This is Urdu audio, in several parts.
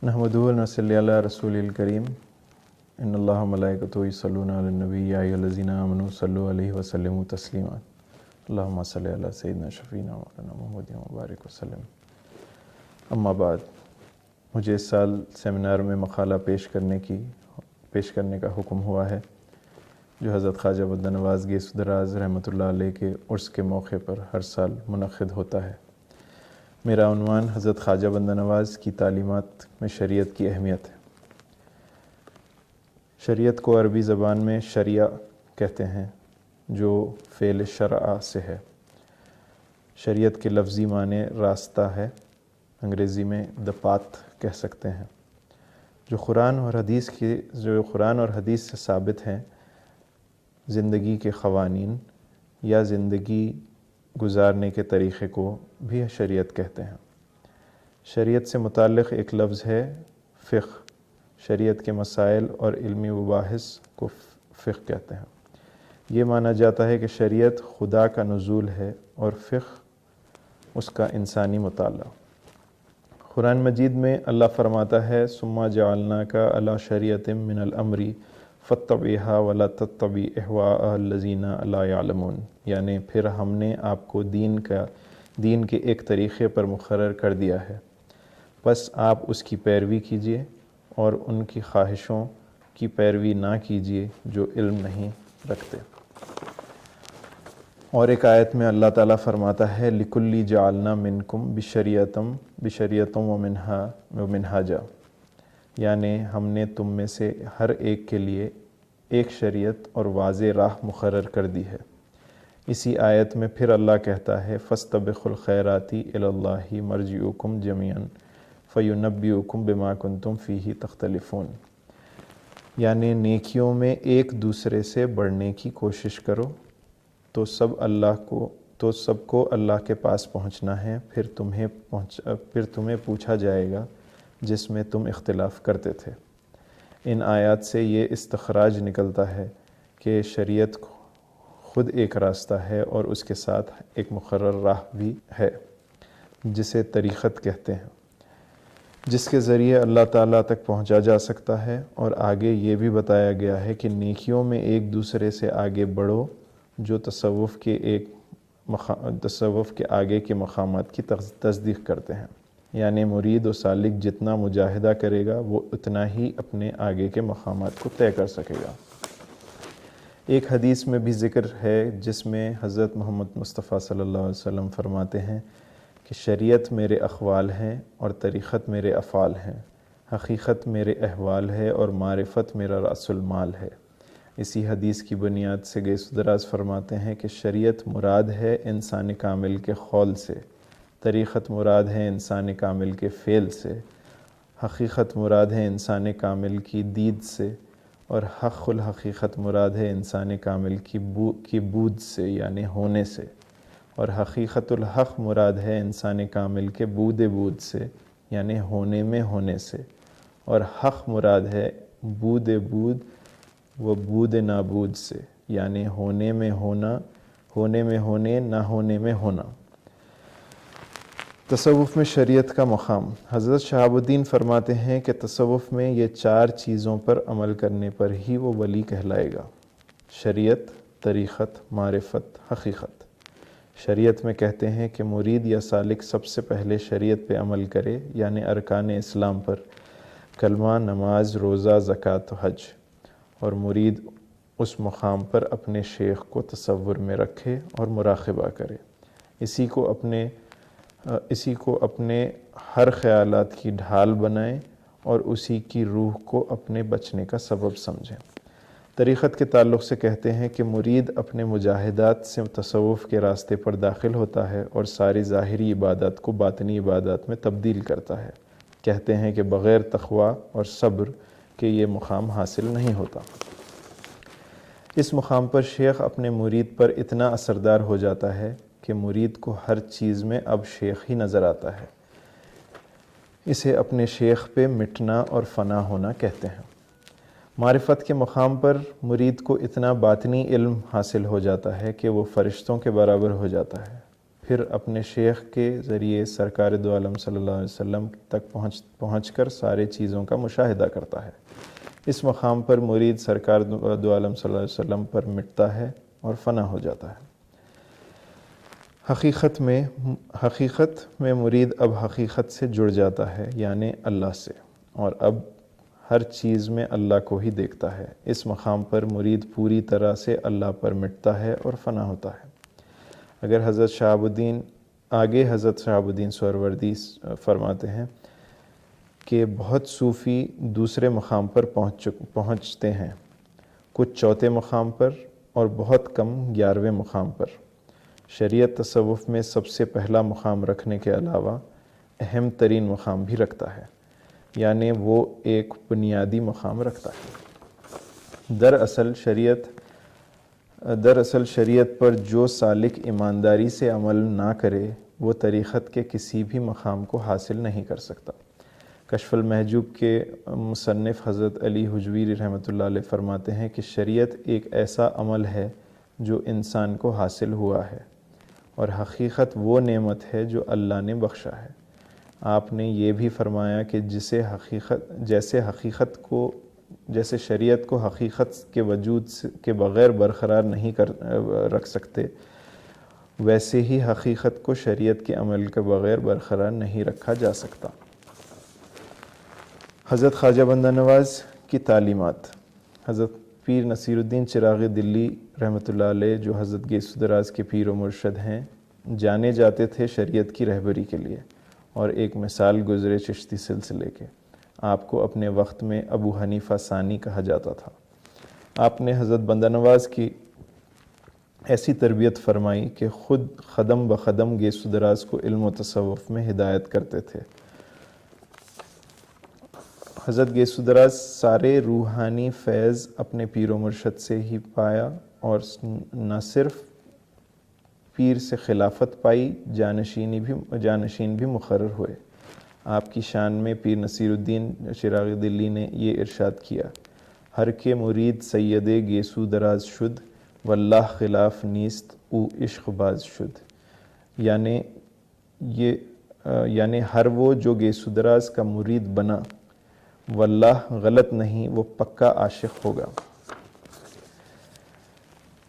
نحمدہ و نصلی علی رسول کریم ان اللہ ملائکتہ یصلون علی النبی یا ایھا الذین آمنوا صلوا علیہ وسلموا تسلیما اللہم صلی علی سیدنا شفیعنا مولانا محمد وبارک وسلم۔ اما بعد، مجھے اس سال سیمینار میں مقالہ پیش کرنے کا حکم ہوا ہے جو حضرت خواجہ بندہ نواز گیس دراز رحمۃ اللہ علیہ کے عرس کے موقع پر ہر سال منعقد ہوتا ہے۔ میرا عنوان حضرت خواجہ بندہ نواز کی تعلیمات میں شریعت کی اہمیت ہے۔ شریعت کو عربی زبان میں شریعہ کہتے ہیں جو فعل شرع سے ہے۔ شریعت کے لفظی معنی راستہ ہے، انگریزی میں the path کہہ سکتے ہیں، جو قرآن اور حدیث سے ثابت ہیں۔ زندگی کے قوانین یا زندگی گزارنے کے طریقے کو بھی شریعت کہتے ہیں۔ شریعت سے متعلق ایک لفظ ہے فقہ۔ شریعت کے مسائل اور علمی مباحث کو فقہ کہتے ہیں۔ یہ مانا جاتا ہے کہ شریعت خدا کا نزول ہے اور فقہ اس کا انسانی مطالعہ۔ قرآن مجید میں اللہ فرماتا ہے ثم جعلناک علی شریعۃ من الامر فاتبعها ولا تتبع اہواء الذین لا یعلمون، یعنی پھر ہم نے آپ کو دین کے ایک طریقے پر مقرر کر دیا ہے، بس آپ اس کی پیروی کیجیے اور ان کی خواہشوں کی پیروی نہ کیجیے جو علم نہیں رکھتے۔ اور ایک آیت میں اللہ تعالیٰ فرماتا ہے لِكُلِّ جَعَلْنَا مِنْكُمْ بِشَرِيَةٍ وَمِنْهَاجًا، یعنی ہم نے تم میں سے ہر ایک کے لیے ایک شریعت اور واضح راہ مقرر کر دی ہے۔ اسی آیت میں پھر اللہ کہتا ہے فَاسْتَبِقُوا الْخَيْرَاتِ إِلَى اللَّهِ مَرْجِعُكُمْ جَمِيعًا فَيُنَبِّئُكُم بِمَا كُنتُمْ فِيهِ تَخْتَلِفُونَ، یعنی نیکیوں میں ایک دوسرے سے بڑھنے کی کوشش کرو تو سب کو اللہ کے پاس پہنچنا ہے، پھر تمہیں پوچھا جائے گا جس میں تم اختلاف کرتے تھے۔ ان آیات سے یہ استخراج نکلتا ہے کہ شریعت خود ایک راستہ ہے اور اس کے ساتھ ایک مقرر راہ بھی ہے جسے طریقت کہتے ہیں، جس کے ذریعے اللہ تعالیٰ تک پہنچا جا سکتا ہے۔ اور آگے یہ بھی بتایا گیا ہے کہ نیکیوں میں ایک دوسرے سے آگے بڑھو جو تصوف کے آگے کے مقامات کی تصدیق کرتے ہیں، یعنی مرید و سالک جتنا مجاہدہ کرے گا وہ اتنا ہی اپنے آگے کے مقامات کو طے کر سکے گا۔ ایک حدیث میں بھی ذکر ہے جس میں حضرت محمد مصطفیٰ صلی اللہ علیہ وسلم فرماتے ہیں کہ شریعت میرے اقوال ہیں اور طریقت میرے افعال ہیں، حقیقت میرے احوال ہے اور معرفت میرا رأس المال ہے۔ اسی حدیث کی بنیاد سے گیس دراز فرماتے ہیں کہ شریعت مراد ہے انسان کامل کے قول سے، طریقت مراد ہے انسان کامل کے فعل سے، حقیقت مراد ہے انسان کامل کی دید سے، اور حق الحقیقت مراد ہے انسان کامل کی بود سے یعنی ہونے سے، اور حقیقت الحق مراد ہے انسان کامل کے بود سے یعنی ہونے میں ہونے سے، اور حق مراد ہے بود و بود نابود سے یعنی ہونے میں ہونے نہ ہونے میں ہونا۔ تصوف میں شریعت کا مقام۔ حضرت شہاب الدین فرماتے ہیں کہ تصوف میں یہ چار چیزوں پر عمل کرنے پر ہی وہ ولی کہلائے گا: شریعت، طریقت، معرفت، حقیقت۔ شریعت میں کہتے ہیں کہ مرید یا سالک سب سے پہلے شریعت پہ عمل کرے، یعنی ارکان اسلام پر، کلمہ، نماز، روزہ، زکوٰۃ و حج، اور مرید اس مقام پر اپنے شیخ کو تصور میں رکھے اور مراقبہ کرے، اسی کو اپنے ہر خیالات کی ڈھال بنائیں اور اسی کی روح کو اپنے بچنے کا سبب سمجھیں۔ طریقت کے تعلق سے کہتے ہیں کہ مرید اپنے مجاہدات سے تصوف کے راستے پر داخل ہوتا ہے اور ساری ظاہری عبادات کو باطنی عبادات میں تبدیل کرتا ہے۔ کہتے ہیں کہ بغیر تقویٰ اور صبر کے یہ مقام حاصل نہیں ہوتا۔ اس مقام پر شیخ اپنے مرید پر اتنا اثردار ہو جاتا ہے کہ مرید کو ہر چیز میں اب شیخ ہی نظر آتا ہے۔ اسے اپنے شیخ پہ مٹنا اور فنا ہونا کہتے ہیں۔ معرفت کے مقام پر مرید کو اتنا باطنی علم حاصل ہو جاتا ہے کہ وہ فرشتوں کے برابر ہو جاتا ہے۔ پھر اپنے شیخ کے ذریعے سرکار دو عالم صلی اللہ علیہ وسلم تک پہنچ کر سارے چیزوں کا مشاہدہ کرتا ہے۔ اس مقام پر مرید سرکار دو عالم صلی اللہ علیہ وسلم پر مٹتا ہے اور فنا ہو جاتا ہے۔ حقیقت میں مرید اب حقیقت سے جڑ جاتا ہے، یعنی اللہ سے، اور اب ہر چیز میں اللہ کو ہی دیکھتا ہے۔ اس مقام پر مرید پوری طرح سے اللہ پر مٹتا ہے اور فنا ہوتا ہے۔ حضرت شہاب الدین سہروردی فرماتے ہیں کہ بہت صوفی دوسرے مقام پر پہنچتے ہیں، کچھ چوتھے مقام پر اور بہت کم 11ویں مقام پر۔ شریعت تصوف میں سب سے پہلا مقام رکھنے کے علاوہ اہم ترین مقام بھی رکھتا ہے، یعنی وہ ایک بنیادی مقام رکھتا ہے۔ دراصل شریعت پر جو سالک ایمانداری سے عمل نہ کرے وہ طریقت کے کسی بھی مقام کو حاصل نہیں کر سکتا۔ کشف المحجوب کے مصنف حضرت علی حجویری رحمۃ اللہ علیہ فرماتے ہیں کہ شریعت ایک ایسا عمل ہے جو انسان کو حاصل ہوا ہے، اور حقیقت وہ نعمت ہے جو اللہ نے بخشا ہے۔ آپ نے یہ بھی فرمایا کہ جیسے شریعت کو حقیقت کے وجود کے بغیر برقرار نہیں رکھ سکتے، ویسے ہی حقیقت کو شریعت کے عمل کے بغیر برقرار نہیں رکھا جا سکتا۔ حضرت خواجہ بندہ نواز کی تعلیمات۔ حضرت پیر نصیر الدین چراغ دلی رحمۃ اللہ علیہ، جو حضرت گیسو دراز کے پیر و مرشد ہیں، جانے جاتے تھے شریعت کی رہبری کے لیے، اور ایک مثال گزرے چشتی سلسلے کے۔ آپ کو اپنے وقت میں ابو حنیفہ ثانی کہا جاتا تھا۔ آپ نے حضرت بندہ نواز کی ایسی تربیت فرمائی کہ خود قدم بقدم گیسو دراز کو علم و تصوف میں ہدایت کرتے تھے۔ حضرت گیسو دراز سارے روحانی فیض اپنے پیر و مرشد سے ہی پایا، اور نہ صرف پیر سے خلافت پائی، جانشین بھی مقرر ہوئے۔ آپ کی شان میں پیر نصیر الدین چراغ دلی نے یہ ارشاد کیا: ہر کے مرید سید گیسو دراز شد، واللہ خلاف نیست او عشق باز شد۔ یعنی ہر وہ جو گیسو دراز کا مرید بنا، واللہ غلط نہیں، وہ پکا عاشق ہوگا۔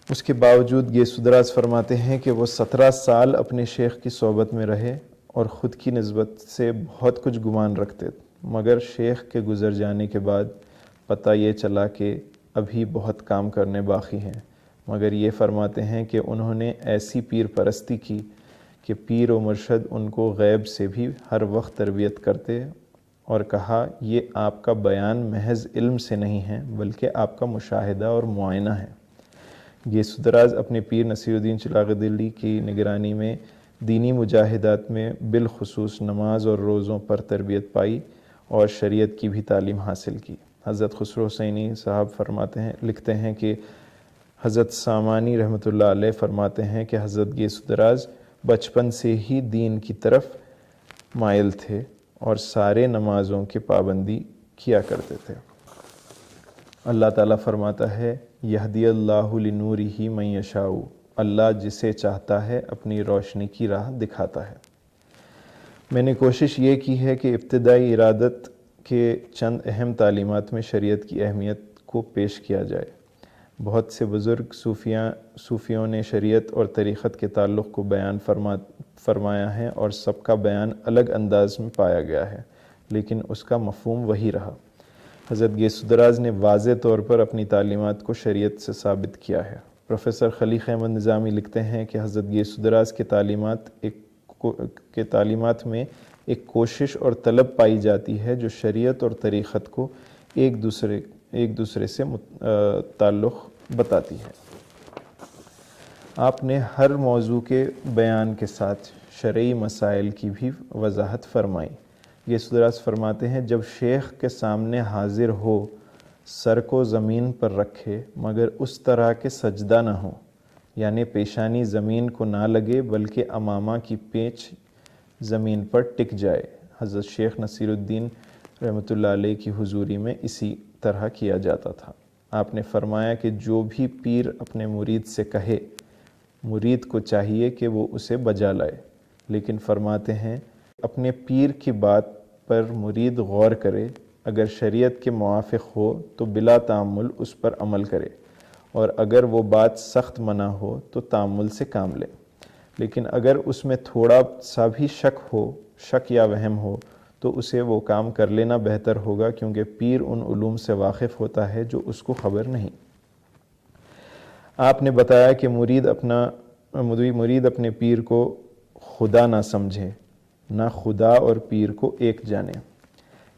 اس کے باوجود گیسو دراز فرماتے ہیں کہ وہ 17 سال اپنے شیخ کی صحبت میں رہے اور خود کی نسبت سے بہت کچھ گمان رکھتے، مگر شیخ کے گزر جانے کے بعد پتہ یہ چلا کہ ابھی بہت کام کرنے باقی ہیں۔ مگر یہ فرماتے ہیں کہ انہوں نے ایسی پیر پرستی کی کہ پیر و مرشد ان کو غیب سے بھی ہر وقت تربیت کرتے، اور کہا یہ آپ کا بیان محض علم سے نہیں ہے بلکہ آپ کا مشاہدہ اور معائنہ ہے۔ گیسو دراز اپنے پیر نصیر الدین چراغ دلی کی نگرانی میں دینی مجاہدات میں بالخصوص نماز اور روزوں پر تربیت پائی اور شریعت کی بھی تعلیم حاصل کی۔ حضرت خسرو حسینی صاحب لکھتے ہیں کہ حضرت سامانی رحمۃ اللہ علیہ فرماتے ہیں کہ حضرت گیسو دراز بچپن سے ہی دین کی طرف مائل تھے اور سارے نمازوں کی پابندی کیا کرتے تھے۔ اللہ تعالیٰ فرماتا ہے: یہدی اللہ لنورہ من یشاء، اللہ جسے چاہتا ہے اپنی روشنی کی راہ دکھاتا ہے۔ میں نے کوشش یہ کی ہے کہ ابتدائی ارادت کے چند اہم تعلیمات میں شریعت کی اہمیت کو پیش کیا جائے۔ بہت سے بزرگ صوفیوں نے شریعت اور طریقت کے تعلق کو بیان فرمایا ہے، اور سب کا بیان الگ انداز میں پایا گیا ہے، لیکن اس کا مفہوم وہی رہا۔ حضرت گیسو دراز نے واضح طور پر اپنی تعلیمات کو شریعت سے ثابت کیا ہے۔ پروفیسر خلیق احمد نظامی لکھتے ہیں کہ حضرت گیسو دراز کے تعلیمات میں ایک کوشش اور طلب پائی جاتی ہے جو شریعت اور طریقت کو ایک دوسرے سے تعلق بتاتی ہے۔ آپ نے ہر موضوع کے بیان کے ساتھ شرعی مسائل کی بھی وضاحت فرمائی۔ گیسو دراز فرماتے ہیں: جب شیخ کے سامنے حاضر ہو، سر کو زمین پر رکھے مگر اس طرح کے سجدہ نہ ہو، یعنی پیشانی زمین کو نہ لگے بلکہ امامہ کی پیچ زمین پر ٹک جائے۔ حضرت شیخ نصیر الدین رحمۃ اللہ علیہ کی حضوری میں اسی طرح کیا جاتا تھا۔ آپ نے فرمایا کہ جو بھی پیر اپنے مرید سے کہے مرید کو چاہیے کہ وہ اسے بجا لائے، لیکن فرماتے ہیں اپنے پیر کی بات پر مرید غور کرے، اگر شریعت کے موافق ہو تو بلا تأمل اس پر عمل کرے، اور اگر وہ بات سخت منع ہو تو تأمل سے کام لے، لیکن اگر اس میں تھوڑا سا بھی شک یا وہم ہو تو اسے وہ کام کر لینا بہتر ہوگا، کیونکہ پیر ان علوم سے واقف ہوتا ہے جو اس کو خبر نہیں۔ آپ نے بتایا کہ مرید اپنے پیر کو خدا نہ سمجھے، نہ خدا اور پیر کو ایک جانے۔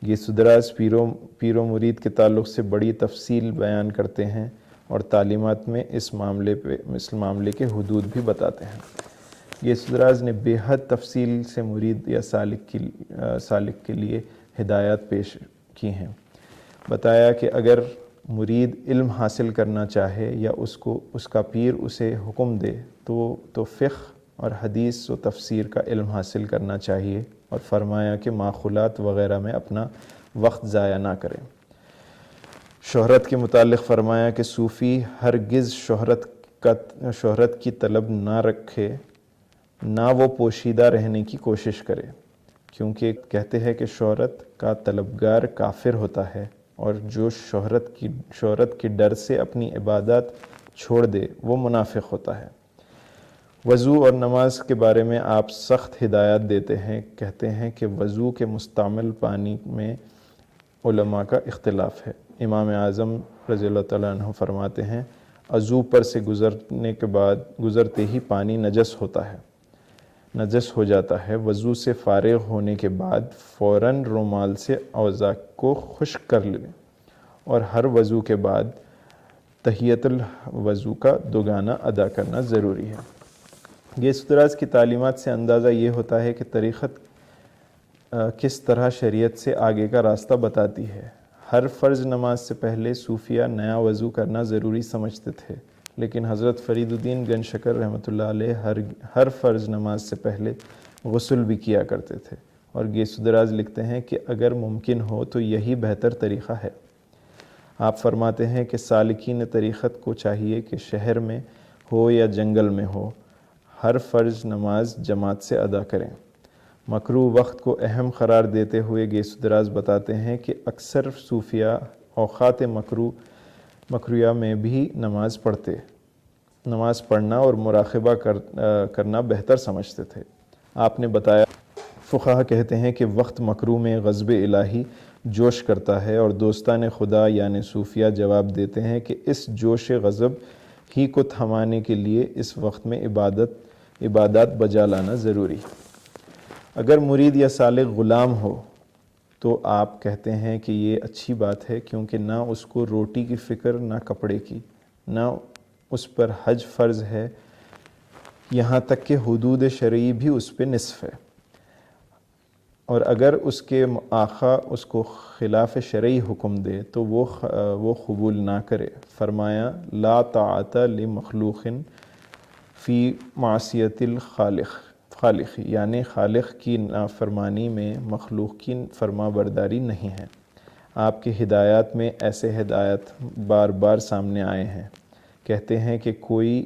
یہ سدراز پیر و مرید کے تعلق سے بڑی تفصیل بیان کرتے ہیں اور تعلیمات میں اس معاملے کے حدود بھی بتاتے ہیں۔ یہ سدراز نے بے حد تفصیل سے مرید یا سالک کے لیے ہدایات پیش کی ہیں۔ بتایا کہ اگر مرید علم حاصل کرنا چاہے یا اس کا پیر اسے حکم دے تو فقہ اور حدیث و تفسیر کا علم حاصل کرنا چاہیے، اور فرمایا کہ ماخولات وغیرہ میں اپنا وقت ضائع نہ کرے۔ شہرت کے متعلق فرمایا کہ صوفی ہرگز شہرت کی طلب نہ رکھے، نہ وہ پوشیدہ رہنے کی کوشش کرے، کیونکہ کہتے ہیں کہ شہرت کا طلبگار کافر ہوتا ہے، اور جو شہرت کے ڈر سے اپنی عبادات چھوڑ دے وہ منافق ہوتا ہے۔ وضو اور نماز کے بارے میں آپ سخت ہدایات دیتے ہیں، کہتے ہیں کہ وضو کے مستعمل پانی میں علماء کا اختلاف ہے۔ امام اعظم رضی اللہ تعالیٰ عنہ فرماتے ہیں عضو پر سے گزرتے ہی پانی نجس ہو جاتا ہے۔ وضو سے فارغ ہونے کے بعد فوراً رومال سے اعضاء کو خشک کر لیں، اور ہر وضو کے بعد تحیۃ الوضو کا دوگانہ ادا کرنا ضروری ہے۔ یہ سدراز کی تعلیمات سے اندازہ یہ ہوتا ہے کہ طریقت کس طرح شریعت سے آگے کا راستہ بتاتی ہے۔ ہر فرض نماز سے پہلے صوفیہ نیا وضو کرنا ضروری سمجھتے تھے، لیکن حضرت فرید الدین گنج شکر رحمۃ اللہ علیہ ہر فرض نماز سے پہلے غسل بھی کیا کرتے تھے، اور یہ سدراز لکھتے ہیں کہ اگر ممکن ہو تو یہی بہتر طریقہ ہے۔ آپ فرماتے ہیں کہ سالکین طریقت کو چاہیے کہ شہر میں ہو یا جنگل میں ہو، ہر فرض نماز جماعت سے ادا کریں۔ مکروہ وقت کو اہم قرار دیتے ہوئے یہ سدراز بتاتے ہیں کہ اکثر صوفیہ اوقات مکروہ میں بھی نماز پڑھنا اور مراقبہ کرنا بہتر سمجھتے تھے۔ آپ نے بتایا فقہا کہتے ہیں کہ وقت مکروہ میں غضب الہی جوش کرتا ہے، اور دوستان خدا یعنی صوفیہ جواب دیتے ہیں کہ اس جوش غضب ہی کو تھمانے کے لیے اس وقت میں عبادات بجا لانا ضروری ہے۔ اگر مرید یا سالک غلام ہو تو آپ کہتے ہیں کہ یہ اچھی بات ہے، کیونکہ نہ اس کو روٹی کی فکر، نہ کپڑے کی، نہ اس پر حج فرض ہے، یہاں تک کہ حدود شرعی بھی اس پہ نصف ہے، اور اگر اس کے آقا اس کو خلاف شرعی حکم دے تو وہ قبول نہ کرے۔ فرمایا لا طاعت لمخلوق فی معصیت الخالق، یعنی خالق کی نافرمانی میں مخلوق کی فرما برداری نہیں ہے۔ آپ کے ہدایات میں ایسے ہدایات بار بار سامنے آئے ہیں۔ کہتے ہیں کہ کوئی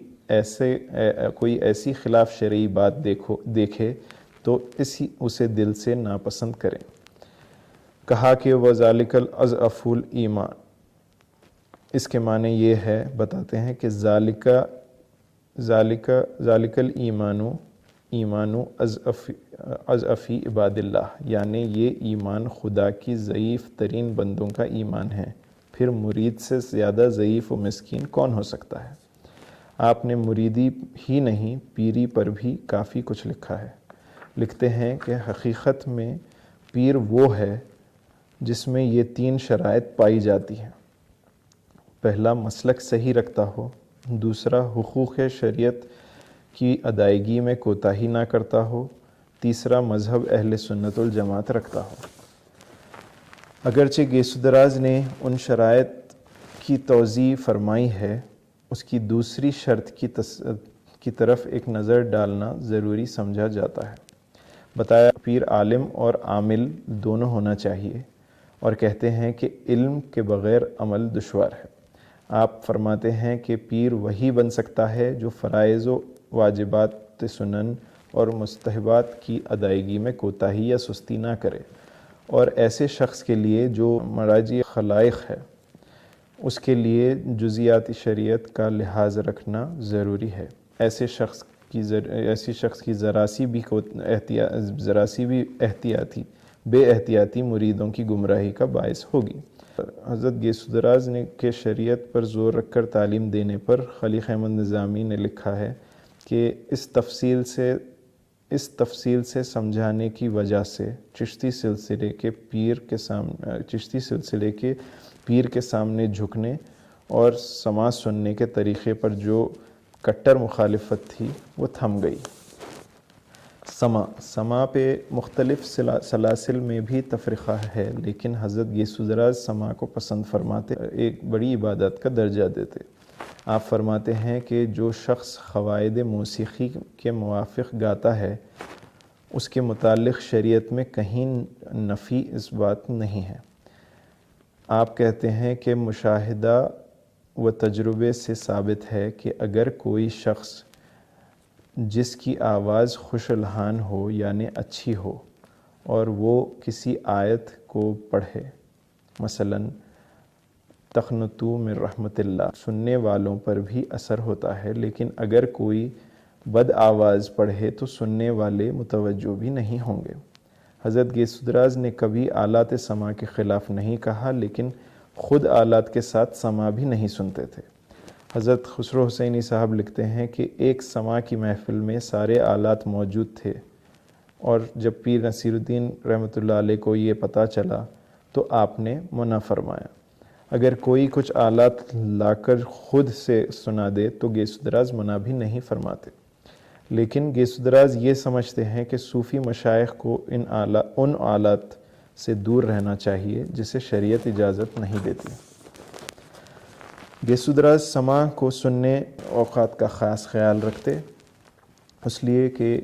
ایسی خلاف شرعی بات دیکھے تو اسے دل سے ناپسند کریں۔ کہا کہ وَذَلِكَ الْأَضْعَفُ الْإِيمَانِ، اس کے معنی یہ ہے، بتاتے ہیں کہ ذالک الایمان ایمان اضعفی عباد اللہ، یعنی یہ ایمان خدا کی ضعیف ترین بندوں کا ایمان ہے، پھر مرید سے زیادہ ضعیف و مسکین کون ہو سکتا ہے۔ آپ نے مریدی ہی نہیں پیری پر بھی کافی کچھ لکھا ہے۔ لکھتے ہیں کہ حقیقت میں پیر وہ ہے جس میں یہ 3 شرائط پائی جاتی ہیں۔ پہلا، مسلک صحیح رکھتا ہو، دوسرا، حقوق شریعت کی ادائیگی میں کوتاہی نہ کرتا ہو، تیسرا، مذہب اہل سنت والجماعت رکھتا ہو۔ اگرچہ گیسودراز نے ان شرائط کی توضیح فرمائی ہے، اس کی دوسری شرط کی طرف ایک نظر ڈالنا ضروری سمجھا جاتا ہے۔ بتایا پیر عالم اور عامل دونوں ہونا چاہیے، اور کہتے ہیں کہ علم کے بغیر عمل دشوار ہے۔ آپ فرماتے ہیں کہ پیر وہی بن سکتا ہے جو فرائض و واجبات سنن اور مستحبات کی ادائیگی میں کوتاہی یا سستی نہ کرے، اور ایسے شخص کے لیے جو مراجع خلائق ہے اس کے لیے جزیات شریعت کا لحاظ رکھنا ضروری ہے۔ ایسے شخص کی ذرا سی بھی بے احتیاطی مریدوں کی گمراہی کا باعث ہوگی۔ حضرت گیسو دراز نے کہ شریعت پر زور رکھ کر تعلیم دینے پر خلیق احمد نظامی نے لکھا ہے کہ اس تفصیل سے سمجھانے کی وجہ سے چشتی سلسلے کے پیر کے سامنے جھکنے اور سماع سننے کے طریقے پر جو کٹر مخالفت تھی وہ تھم گئی۔ سماع پہ مختلف سلاسل میں بھی تفرقہ ہے، لیکن حضرت گیسو دراز سماع کو پسند فرماتے، ایک بڑی عبادت کا درجہ دیتے۔ آپ فرماتے ہیں کہ جو شخص قواعد موسیقی کے موافق گاتا ہے اس کے متعلق شریعت میں کہیں نفی اس بات نہیں ہے۔ آپ کہتے ہیں کہ مشاہدہ و تجربے سے ثابت ہے کہ اگر کوئی شخص جس کی آواز خوش الحان ہو یعنی اچھی ہو اور وہ کسی آیت کو پڑھے، مثلا تقنطوا من رحمت اللہ، سننے والوں پر بھی اثر ہوتا ہے، لیکن اگر کوئی بد آواز پڑھے تو سننے والے متوجہ بھی نہیں ہوں گے۔ حضرت گیسو دراز نے کبھی آلات سماع کے خلاف نہیں کہا، لیکن خود آلات کے ساتھ سماع بھی نہیں سنتے تھے۔ حضرت خسرو حسینی صاحب لکھتے ہیں کہ ایک سماع کی محفل میں سارے آلات موجود تھے، اور جب پیر نصیر الدین رحمۃ اللہ علیہ کو یہ پتہ چلا تو آپ نے منع فرمایا۔ اگر کوئی کچھ آلات لا کر خود سے سنا دے تو گیسو دراز منع بھی نہیں فرماتے، لیکن گیسو دراز یہ سمجھتے ہیں کہ صوفی مشائخ کو ان آلات سے دور رہنا چاہیے جسے شریعت اجازت نہیں دیتی۔ گیسو دراز سماع کو سننے اوقات کا خاص خیال رکھتے، اس لیے کہ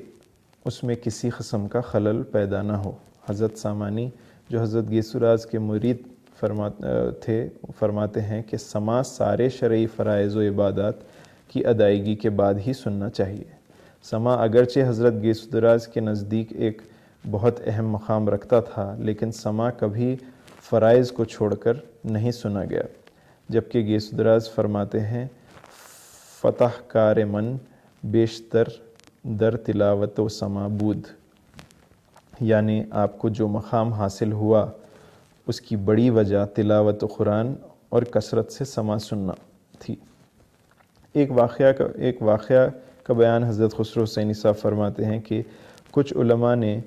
اس میں کسی قسم کا خلل پیدا نہ ہو۔ حضرت سامانی جو حضرت گیسو دراز کے مرید فرماتے ہیں کہ سماع سارے شرعی فرائض و عبادات کی ادائیگی کے بعد ہی سننا چاہیے۔ سماع اگرچہ حضرت گیسو دراز کے نزدیک ایک بہت اہم مقام رکھتا تھا، لیکن سماع کبھی فرائض کو چھوڑ کر نہیں سنا گیا، جبکہ گیسو دراز فرماتے ہیں فتح کار من بیشتر در تلاوت و سماع بود، یعنی آپ کو جو مقام حاصل ہوا اس کی بڑی وجہ تلاوت قرآن اور کثرت سے سماع سننا تھی۔ ایک واقعہ کا بیان حضرت خسرو حسینی صاحب فرماتے ہیں کہ کچھ علماء نے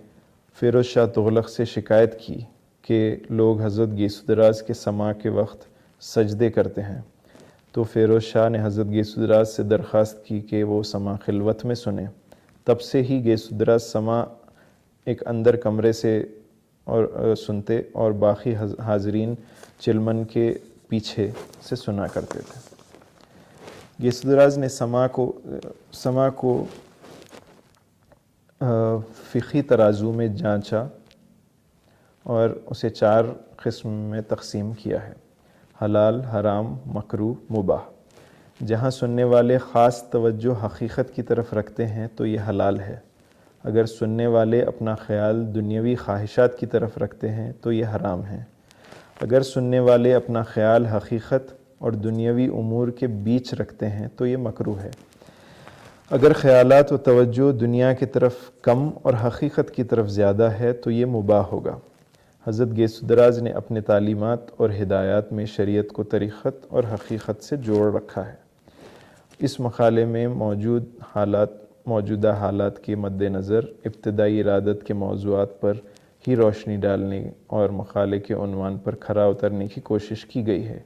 فیروز شاہ تغلق سے شکایت کی کہ لوگ حضرت گیسو دراز کے سماع کے وقت سجدے کرتے ہیں، تو فیروز شاہ نے حضرت گیسو دراز سے درخواست کی کہ وہ سماع خلوت میں سنیں۔ تب سے ہی گیسو دراز سماع ایک اندر کمرے سے اور سنتے اور باقی حاضرین چلمن کے پیچھے سے سنا کرتے تھے۔ گیسو دراز نے سماع کو فقہی ترازو میں جانچا اور اسے 4 قسم میں تقسیم کیا ہے: حلال، حرام، مکروہ، مباح۔ جہاں سننے والے خاص توجہ حقیقت کی طرف رکھتے ہیں تو یہ حلال ہے، اگر سننے والے اپنا خیال دنیاوی خواہشات کی طرف رکھتے ہیں تو یہ حرام ہے، اگر سننے والے اپنا خیال حقیقت اور دنیاوی امور کے بیچ رکھتے ہیں تو یہ مکروہ ہے، اگر خیالات و توجہ دنیا کی طرف کم اور حقیقت کی طرف زیادہ ہے تو یہ مباح ہوگا۔ حضرت گیسو دراز نے اپنے تعلیمات اور ہدایات میں شریعت کو طریقت اور حقیقت سے جوڑ رکھا ہے۔ اس مقالے میں موجودہ حالات کے مد نظر ابتدائی ارادت کے موضوعات پر ہی روشنی ڈالنے اور مقالے کے عنوان پر کھرا اترنے کی کوشش کی گئی ہے۔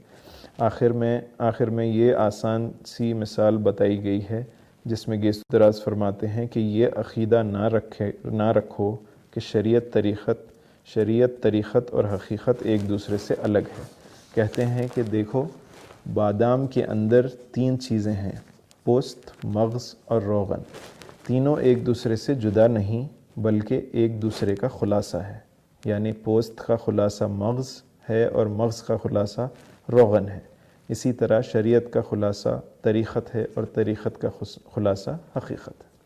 آخر میں یہ آسان سی مثال بتائی گئی ہے جس میں گیسو دراز فرماتے ہیں کہ یہ عقیدہ نہ رکھو کہ شریعت طریقت اور حقیقت ایک دوسرے سے الگ ہے۔ کہتے ہیں کہ دیکھو، بادام کے اندر 3 چیزیں ہیں: پوست، مغز اور روغن۔ تینوں ایک دوسرے سے جدا نہیں بلکہ ایک دوسرے کا خلاصہ ہے، یعنی پوست کا خلاصہ مغز ہے اور مغز کا خلاصہ روغن ہے۔ اسی طرح شریعت کا خلاصہ طریقت ہے اور طریقت کا خلاصہ حقیقت ہے۔